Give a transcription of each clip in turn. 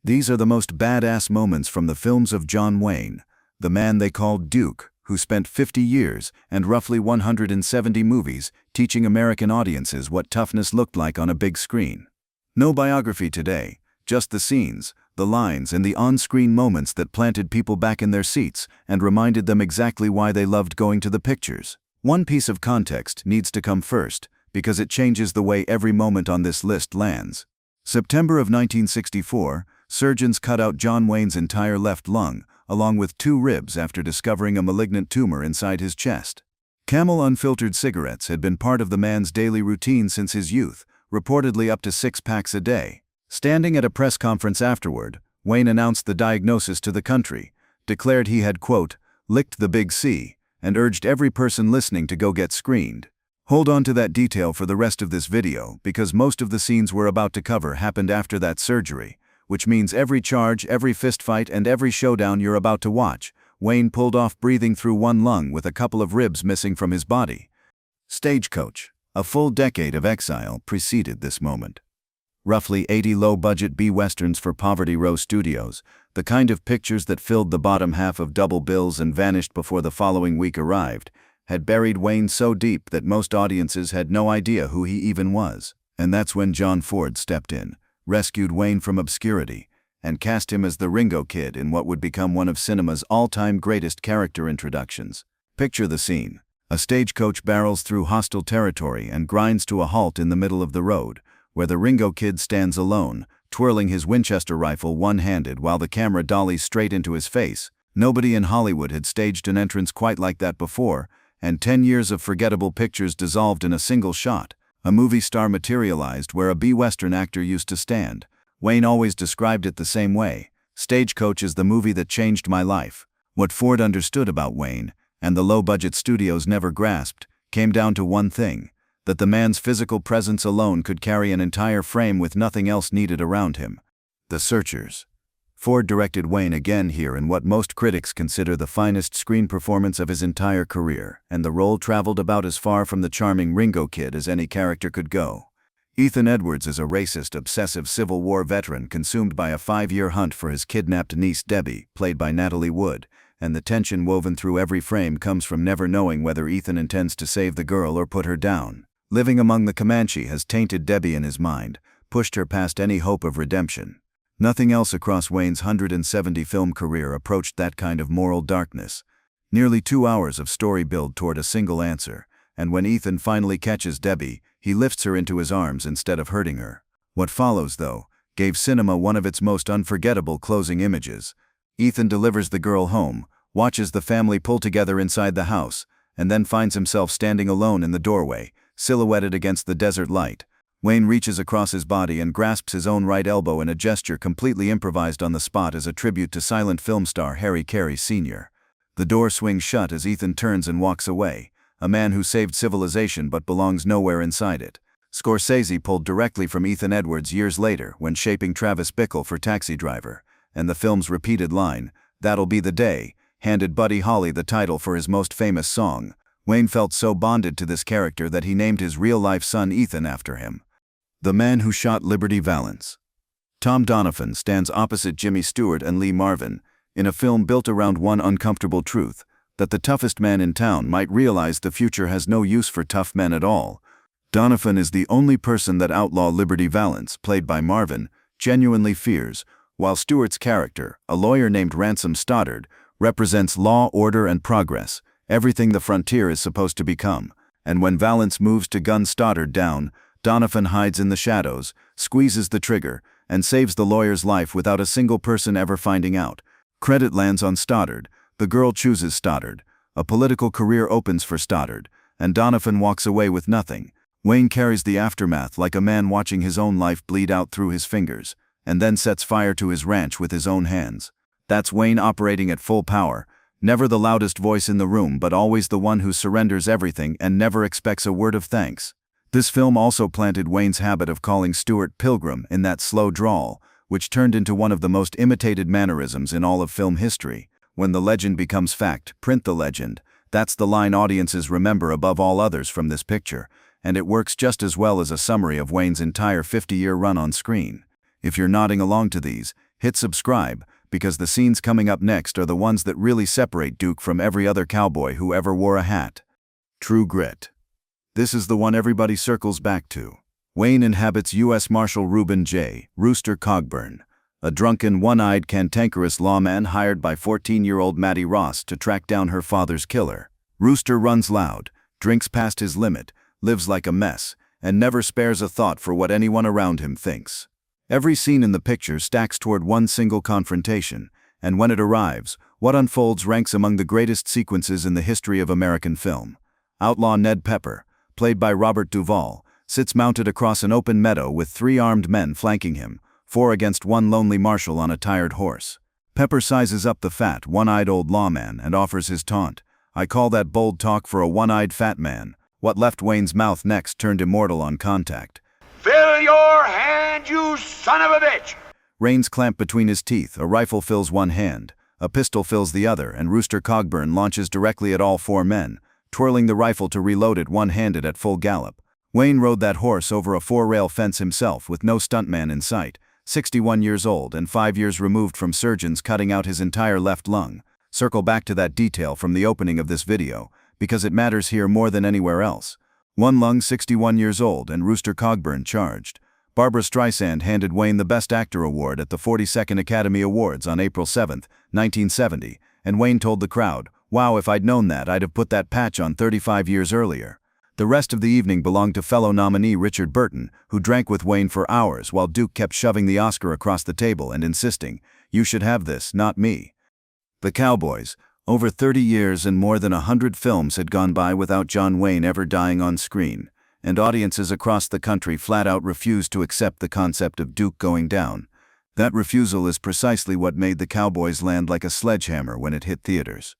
These are the most badass moments from the films of John Wayne, the man they called Duke, who spent 50 years and roughly 170 movies teaching American audiences what toughness looked like on a big screen. No biography today, just the scenes, the lines, and the on-screen moments that planted people back in their seats and reminded them exactly why they loved going to the pictures. One piece of context needs to come first, because it changes the way every moment on this list lands. September of 1964, surgeons cut out John Wayne's entire left lung, along with 2 ribs after discovering a malignant tumor inside his chest. Camel unfiltered cigarettes had been part of the man's daily routine since his youth, reportedly up to 6 packs a day. Standing at a press conference afterward, Wayne announced the diagnosis to the country, declared he had, quote, licked the big C, and urged every person listening to go get screened. Hold on to that detail for the rest of this video, because most of the scenes we're about to cover happened after that surgery, which means every charge, every fistfight, and every showdown you're about to watch, Wayne pulled off breathing through one lung with a couple of ribs missing from his body. Stagecoach. A full decade of exile preceded this moment. Roughly 80 low-budget B-westerns for Poverty Row Studios, the kind of pictures that filled the bottom half of double bills and vanished before the following week arrived, had buried Wayne so deep that most audiences had no idea who he even was. And that's when John Ford stepped in, rescued Wayne from obscurity, and cast him as the Ringo Kid in what would become one of cinema's all-time greatest character introductions. Picture the scene. A stagecoach barrels through hostile territory and grinds to a halt in the middle of the road, where the Ringo Kid stands alone, twirling his Winchester rifle one-handed while the camera dollies straight into his face. Nobody in Hollywood had staged an entrance quite like that before, and 10 years of forgettable pictures dissolved in a single shot. A movie star materialized where a B-Western actor used to stand. Wayne always described it the same way. Stagecoach is the movie that changed my life. What Ford understood about Wayne, and the low-budget studios never grasped, came down to one thing, that the man's physical presence alone could carry an entire frame with nothing else needed around him. The Searchers. Ford directed Wayne again here in what most critics consider the finest screen performance of his entire career, and the role traveled about as far from the charming Ringo Kid as any character could go. Ethan Edwards is a racist, obsessive Civil War veteran consumed by a 5-year hunt for his kidnapped niece Debbie, played by Natalie Wood, and the tension woven through every frame comes from never knowing whether Ethan intends to save the girl or put her down. Living among the Comanche has tainted Debbie in his mind, pushed her past any hope of redemption. Nothing else across Wayne's 170-film career approached that kind of moral darkness. Nearly 2 hours of story build toward a single answer, and when Ethan finally catches Debbie, he lifts her into his arms instead of hurting her. What follows, though, gave cinema one of its most unforgettable closing images. Ethan delivers the girl home, watches the family pull together inside the house, and then finds himself standing alone in the doorway, silhouetted against the desert light. Wayne reaches across his body and grasps his own right elbow in a gesture completely improvised on the spot as a tribute to silent film star Harry Carey Sr. The door swings shut as Ethan turns and walks away, a man who saved civilization but belongs nowhere inside it. Scorsese pulled directly from Ethan Edwards years later when shaping Travis Bickle for Taxi Driver, and the film's repeated line, "That'll be the day," handed Buddy Holly the title for his most famous song. Wayne felt so bonded to this character that he named his real-life son Ethan after him. The Man Who Shot Liberty Valance. Tom Donovan stands opposite Jimmy Stewart and Lee Marvin in a film built around one uncomfortable truth, that the toughest man in town might realize the future has no use for tough men at all. Donovan is the only person that outlaw Liberty Valance, played by Marvin, genuinely fears, while Stewart's character, a lawyer named Ransom Stoddard, represents law, order, and progress, everything the frontier is supposed to become. And when Valance moves to gun Stoddard down, Donovan hides in the shadows, squeezes the trigger, and saves the lawyer's life without a single person ever finding out. Credit lands on Stoddard, the girl chooses Stoddard, a political career opens for Stoddard, and Donovan walks away with nothing. Wayne carries the aftermath like a man watching his own life bleed out through his fingers, and then sets fire to his ranch with his own hands. That's Wayne operating at full power, never the loudest voice in the room but always the one who surrenders everything and never expects a word of thanks. This film also planted Wayne's habit of calling Stewart Pilgrim in that slow drawl, which turned into one of the most imitated mannerisms in all of film history. When the legend becomes fact, print the legend. That's the line audiences remember above all others from this picture, and it works just as well as a summary of Wayne's entire 50-year run on screen. If you're nodding along to these, Hit subscribe, because the scenes coming up next are the ones that really separate Duke from every other cowboy who ever wore a hat. True Grit. This is the one everybody circles back to. Wayne inhabits U.S. Marshal Reuben J. Rooster Cogburn, a drunken, one-eyed, cantankerous lawman hired by 14-year-old Maddie Ross to track down her father's killer. Rooster runs loud, drinks past his limit, lives like a mess, and never spares a thought for what anyone around him thinks. Every scene in the picture stacks toward one single confrontation, and when it arrives, what unfolds ranks among the greatest sequences in the history of American film. Outlaw Ned Pepper, played by Robert Duvall, sits mounted across an open meadow with 3 armed men flanking him, 4 against 1 lonely marshal on a tired horse. Pepper sizes up the fat, one-eyed old lawman and offers his taunt. "I call that bold talk for a one-eyed fat man." What left Wayne's mouth next turned immortal on contact. "Fill your hand, you son of a bitch!" Reins clamp between his teeth, a rifle fills one hand, a pistol fills the other, and Rooster Cogburn launches directly at all 4 men, twirling the rifle to reload it one-handed at full gallop. Wayne rode that horse over a 4-rail fence himself with no stuntman in sight, 61 years old and 5 years removed from surgeons cutting out his entire left lung. Circle back to that detail from the opening of this video, because it matters here more than anywhere else. One lung, 61 years old, and Rooster Cogburn charged. Barbra Streisand handed Wayne the Best Actor award at the 42nd Academy Awards on April 7, 1970, and Wayne told the crowd, "Wow, if I'd known that, I'd have put that patch on 35 years earlier." The rest of the evening belonged to fellow nominee Richard Burton, who drank with Wayne for hours while Duke kept shoving the Oscar across the table and insisting, "You should have this, not me." The Cowboys. Over 30 years and more than 100 films had gone by without John Wayne ever dying on screen, and audiences across the country flat-out refused to accept the concept of Duke going down. That refusal is precisely what made the Cowboys land like a sledgehammer when it hit theaters.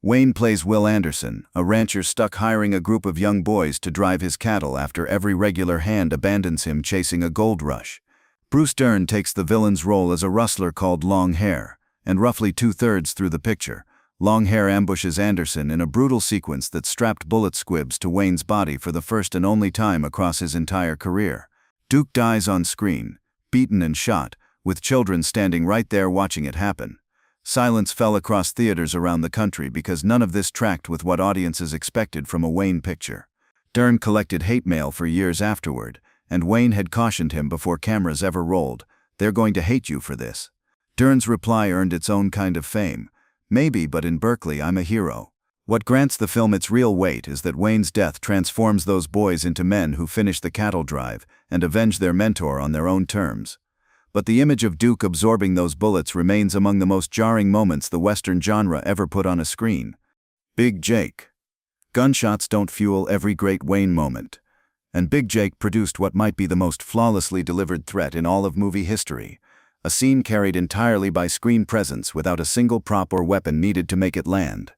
Wayne plays Will Anderson, a rancher stuck hiring a group of young boys to drive his cattle after every regular hand abandons him chasing a gold rush. Bruce Dern takes the villain's role as a rustler called Long Hair, and roughly 2/3 through the picture, Long Hair ambushes Anderson in a brutal sequence that strapped bullet squibs to Wayne's body for the first and only time across his entire career. Duke dies on screen, beaten and shot, with children standing right there watching it happen. Silence fell across theaters around the country because none of this tracked with what audiences expected from a Wayne picture. Dern collected hate mail for years afterward, and Wayne had cautioned him before cameras ever rolled, "They're going to hate you for this." Dern's reply earned its own kind of fame. "Maybe, but in Berkeley I'm a hero." What grants the film its real weight is that Wayne's death transforms those boys into men who finish the cattle drive and avenge their mentor on their own terms. But the image of Duke absorbing those bullets remains among the most jarring moments the Western genre ever put on a screen. Big Jake. Gunshots don't fuel every great Wayne moment. And Big Jake produced what might be the most flawlessly delivered threat in all of movie history. A scene carried entirely by screen presence without a single prop or weapon needed to make it land.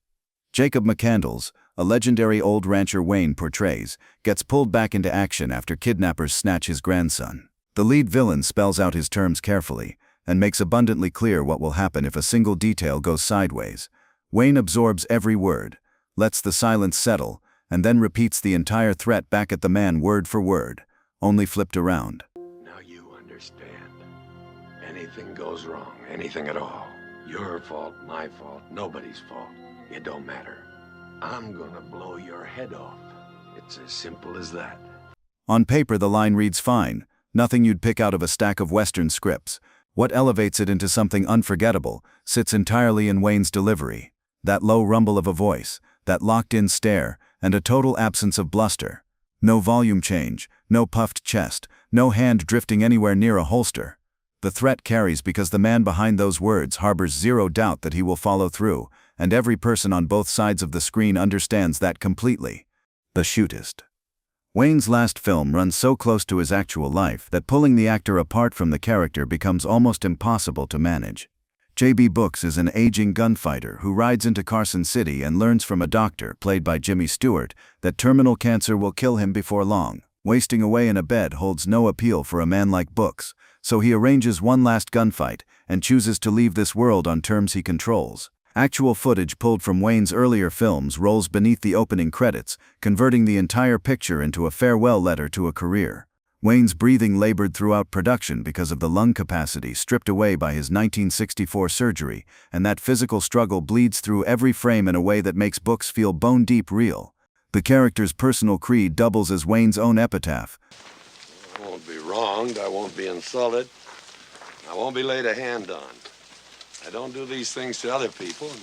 Jacob McCandles, a legendary old rancher Wayne portrays, gets pulled back into action after kidnappers snatch his grandson. The lead villain spells out his terms carefully, and makes abundantly clear what will happen if a single detail goes sideways. Wayne absorbs every word, lets the silence settle, and then repeats the entire threat back at the man word for word, only flipped around. Now you understand. Anything goes wrong, anything at all. Your fault, my fault, nobody's fault. It don't matter. I'm gonna blow your head off. It's as simple as that. On paper the line reads fine, nothing you'd pick out of a stack of Western scripts. What elevates it into something unforgettable sits entirely in Wayne's delivery. That low rumble of a voice, that locked-in stare, and a total absence of bluster. No volume change, no puffed chest, no hand drifting anywhere near a holster. The threat carries because the man behind those words harbors zero doubt that he will follow through, and every person on both sides of the screen understands that completely. The Shootist. Wayne's last film runs so close to his actual life that pulling the actor apart from the character becomes almost impossible to manage. J.B. Brooks is an aging gunfighter who rides into Carson City and learns from a doctor, played by Jimmy Stewart, that terminal cancer will kill him before long. Wasting away in a bed holds no appeal for a man like Brooks, so he arranges one last gunfight and chooses to leave this world on terms he controls. Actual footage pulled from Wayne's earlier films rolls beneath the opening credits, converting the entire picture into a farewell letter to a career. Wayne's breathing labored throughout production because of the lung capacity stripped away by his 1964 surgery, and that physical struggle bleeds through every frame in a way that makes books feel bone-deep real. The character's personal creed doubles as Wayne's own epitaph. I won't be wronged, I won't be insulted, I won't be laid a hand on. I don't do these things to other people, and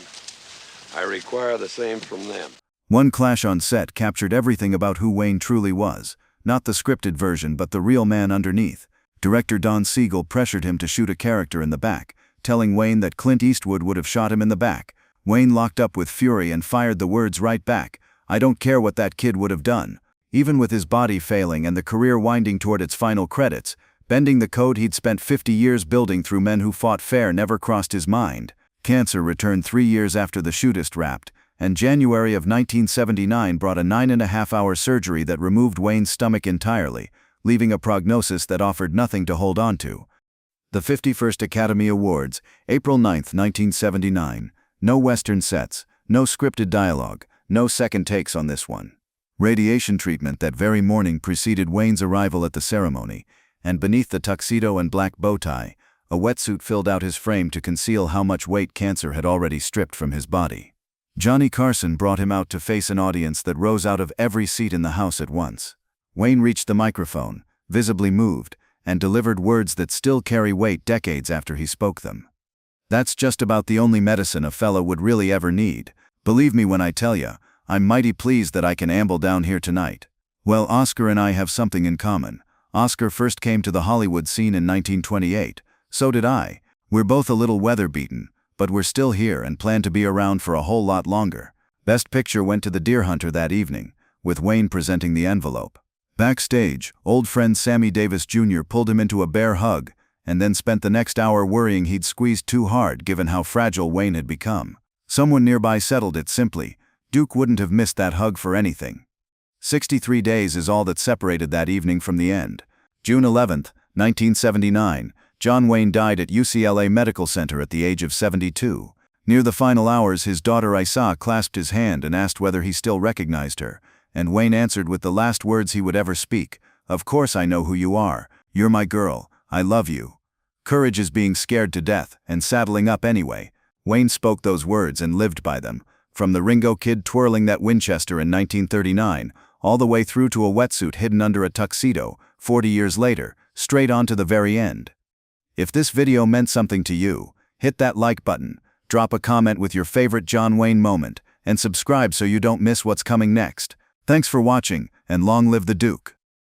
I require the same from them. One clash on set captured everything about who Wayne truly was. Not the scripted version, but the real man underneath. Director Don Siegel pressured him to shoot a character in the back, telling Wayne that Clint Eastwood would have shot him in the back. Wayne locked up with fury and fired the words right back. "I don't care what that kid would have done." Even with his body failing and the career winding toward its final credits, bending the code he'd spent 50 years building through men who fought fair never crossed his mind. Cancer returned 3 years after the Shootist wrapped, and January of 1979 brought a 9.5-hour surgery that removed Wayne's stomach entirely, leaving a prognosis that offered nothing to hold on to. The 51st Academy Awards, April 9, 1979. No Western sets, no scripted dialogue, no second takes on this one. Radiation treatment that very morning preceded Wayne's arrival at the ceremony, and beneath the tuxedo and black bow tie, a wetsuit filled out his frame to conceal how much weight cancer had already stripped from his body. Johnny Carson brought him out to face an audience that rose out of every seat in the house at once. Wayne reached the microphone, visibly moved, and delivered words that still carry weight decades after he spoke them. "That's just about the only medicine a fella would really ever need. Believe me when I tell ya, I'm mighty pleased that I can amble down here tonight." Well, Oscar and I have something in common. Oscar first came to the Hollywood scene in 1928. So did I. We're both a little weather-beaten, but we're still here and plan to be around for a whole lot longer. Best Picture went to The Deer Hunter that evening, with Wayne presenting the envelope. Backstage, old friend Sammy Davis Jr. pulled him into a bear hug, and then spent the next hour worrying he'd squeezed too hard given how fragile Wayne had become. Someone nearby settled it simply. Duke wouldn't have missed that hug for anything. 63 days is all that separated that evening from the end. June 11, 1979. John Wayne died at UCLA Medical Center at the age of 72. Near the final hours, his daughter Isa clasped his hand and asked whether he still recognized her, and Wayne answered with the last words he would ever speak, "Of course I know who you are. You're my girl. I love you." Courage is being scared to death and saddling up anyway. Wayne spoke those words and lived by them, from the Ringo Kid twirling that Winchester in 1939, all the way through to a wetsuit hidden under a tuxedo, 40 years later, straight on to the very end. If this video meant something to you, hit that like button, drop a comment with your favorite John Wayne moment, and subscribe so you don't miss what's coming next. Thanks for watching, and long live the Duke.